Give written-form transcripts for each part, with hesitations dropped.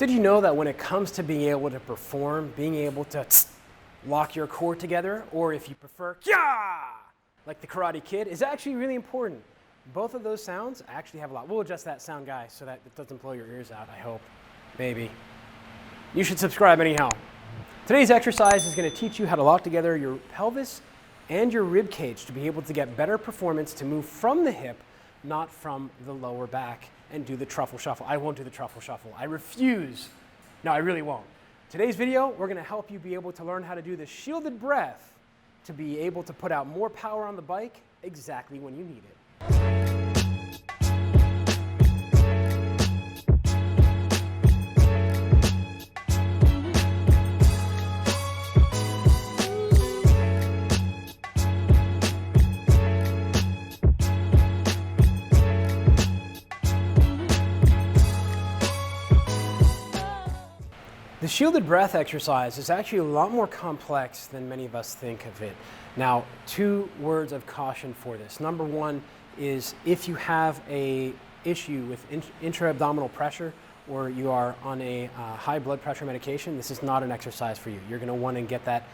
Did you know that when it comes to being able to perform, being able to lock your core together, or if you prefer, Kya! Like the Karate Kid, is actually really important. Both of those sounds actually have a lot. We'll adjust that sound, guy, so that it doesn't blow your ears out, I hope. Maybe. You should subscribe anyhow. Today's exercise is going to teach you how to lock together your pelvis and your rib cage to be able to get better performance, to move from the hip, not from the lower back, and do the truffle shuffle. I won't do the truffle shuffle. I refuse. No, I really won't. Today's video, we're going to help you be able to learn how to do the shielded breath to be able to put out more power on the bike exactly when you need it. The shielded breath exercise is actually a lot more complex than many of us think of it. Now, 2 words of caution for this. Number 1 is if you have an issue with intra-abdominal pressure, or you are on a high blood pressure medication, this is not an exercise for you. You're going to want to get that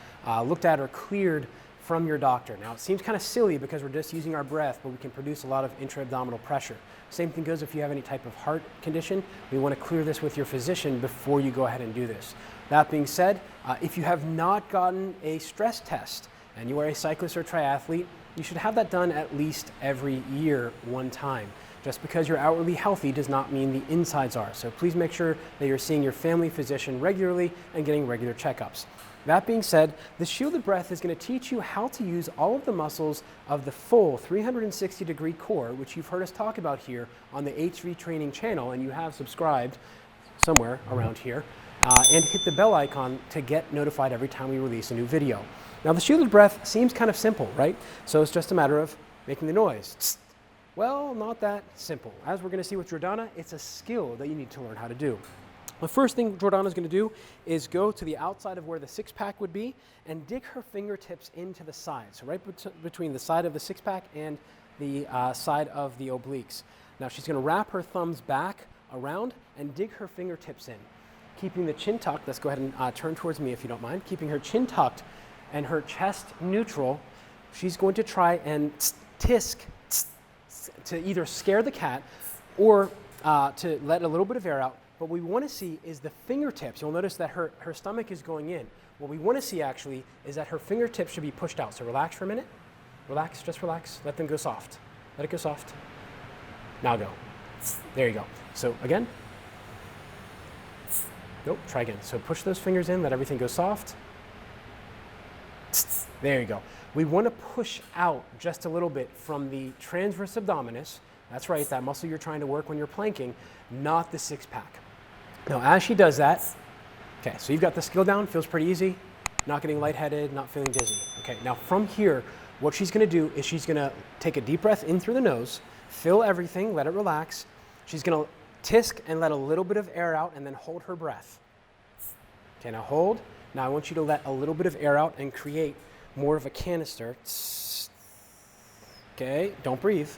looked at or cleared from your doctor. Now, it seems kind of silly because we're just using our breath, but we can produce a lot of intra-abdominal pressure. Same thing goes if you have any type of heart condition. We want to clear this with your physician before you go ahead and do this. That being said, if you have not gotten a stress test and you are a cyclist or triathlete, you should have that done at least every year, 1 time. Just because you're outwardly healthy does not mean the insides are. So please make sure that you're seeing your family physician regularly and getting regular checkups. That being said, the shielded breath is going to teach you how to use all of the muscles of the full 360-degree core, which you've heard us talk about here on the HVTraining channel, and you have subscribed somewhere around here, and hit the bell icon to get notified every time we release a new video. Now, the shielded breath seems kind of simple, right? So it's just a matter of making the noise. Well, not that simple. As we're going to see with Jordana, it's a skill that you need to learn how to do. The first thing Jordana's going to do is go to the outside of where the six-pack would be and dig her fingertips into the side. So right between the side of the six-pack and the side of the obliques. Now she's going to wrap her thumbs back around and dig her fingertips in. Keeping the chin tucked, let's go ahead and turn towards me if you don't mind. Keeping her chin tucked and her chest neutral, she's going to try and tisk to either scare the cat or to let a little bit of air out. What we want to see is the fingertips. You'll notice that her stomach is going in. What we want to see actually is that her fingertips should be pushed out. So relax for a minute. Relax, just relax. Let them go soft. Let it go soft. Now go. There you go. So again. Nope, try again. So push those fingers in, let everything go soft. There you go. We want to push out just a little bit from the transverse abdominis. That's right, that muscle you're trying to work when you're planking, not the six-pack. Now, as she does that, okay, so you've got the skill down, feels pretty easy, not getting lightheaded, not feeling dizzy. Okay, now from here, what she's going to do is she's going to take a deep breath in through the nose, fill everything, let it relax. She's going to tisk and let a little bit of air out and then hold her breath. Okay, now hold. Now I want you to let a little bit of air out and create more of a canister. Okay, don't breathe.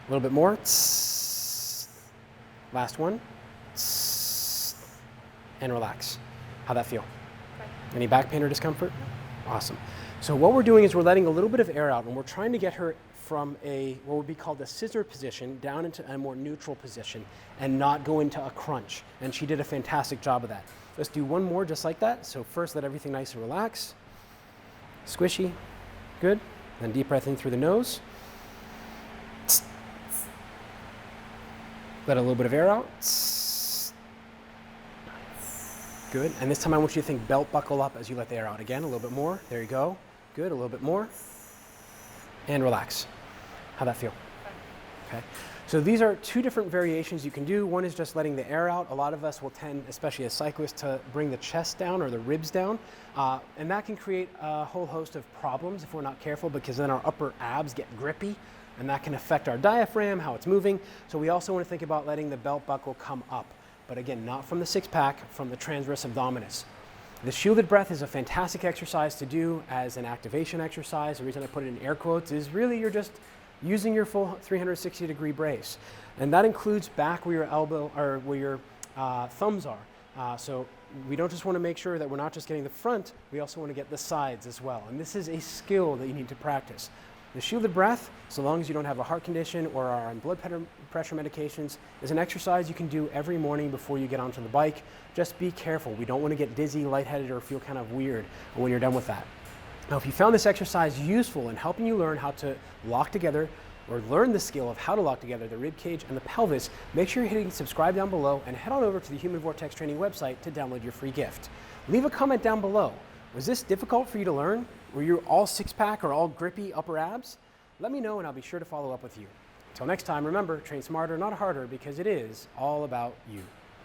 A little bit more. Last one. And relax. How'd that feel? Okay. Any back pain or discomfort? Awesome. So what we're doing is we're letting a little bit of air out and we're trying to get her from what would be called a scissor position down into a more neutral position and not go into a crunch. And she did a fantastic job of that. Let's do one more just like that. So first let everything nice and relax. Squishy. Good. Then deep breath in through the nose. Let a little bit of air out. Good. And this time I want you to think belt buckle up as you let the air out. Again, a little bit more. There you go. Good. A little bit more. And relax. How'd that feel? Okay. So these are 2 different variations you can do. One is just letting the air out. A lot of us will tend, especially as cyclists, to bring the chest down or the ribs down. And that can create a whole host of problems if we're not careful, because then our upper abs get grippy and that can affect our diaphragm, how it's moving. So we also want to think about letting the belt buckle come up. But again, not from the six-pack, from the transverse abdominis. The shielded breath is a fantastic exercise to do as an activation exercise. The reason I put it in air quotes is really you're just using your full 360-degree brace. And that includes back where your elbow or where your thumbs are. So we don't just want to make sure that we're not just getting the front, we also want to get the sides as well. And this is a skill that you need to practice. The shielded breath, so long as you don't have a heart condition or are on blood pressure medications, is an exercise you can do every morning before you get onto the bike. Just be careful. We don't want to get dizzy, lightheaded, or feel kind of weird when you're done with that. Now, if you found this exercise useful in helping you learn how to lock together or learn the skill of how to lock together the rib cage and the pelvis, make sure you're hitting subscribe down below and head on over to the Human Vortex Training website to download your free gift. Leave a comment down below. Was this difficult for you to learn? Were you all six-pack or all grippy upper abs? Let me know and I'll be sure to follow up with you. Until next time, remember, train smarter, not harder, because it is all about you.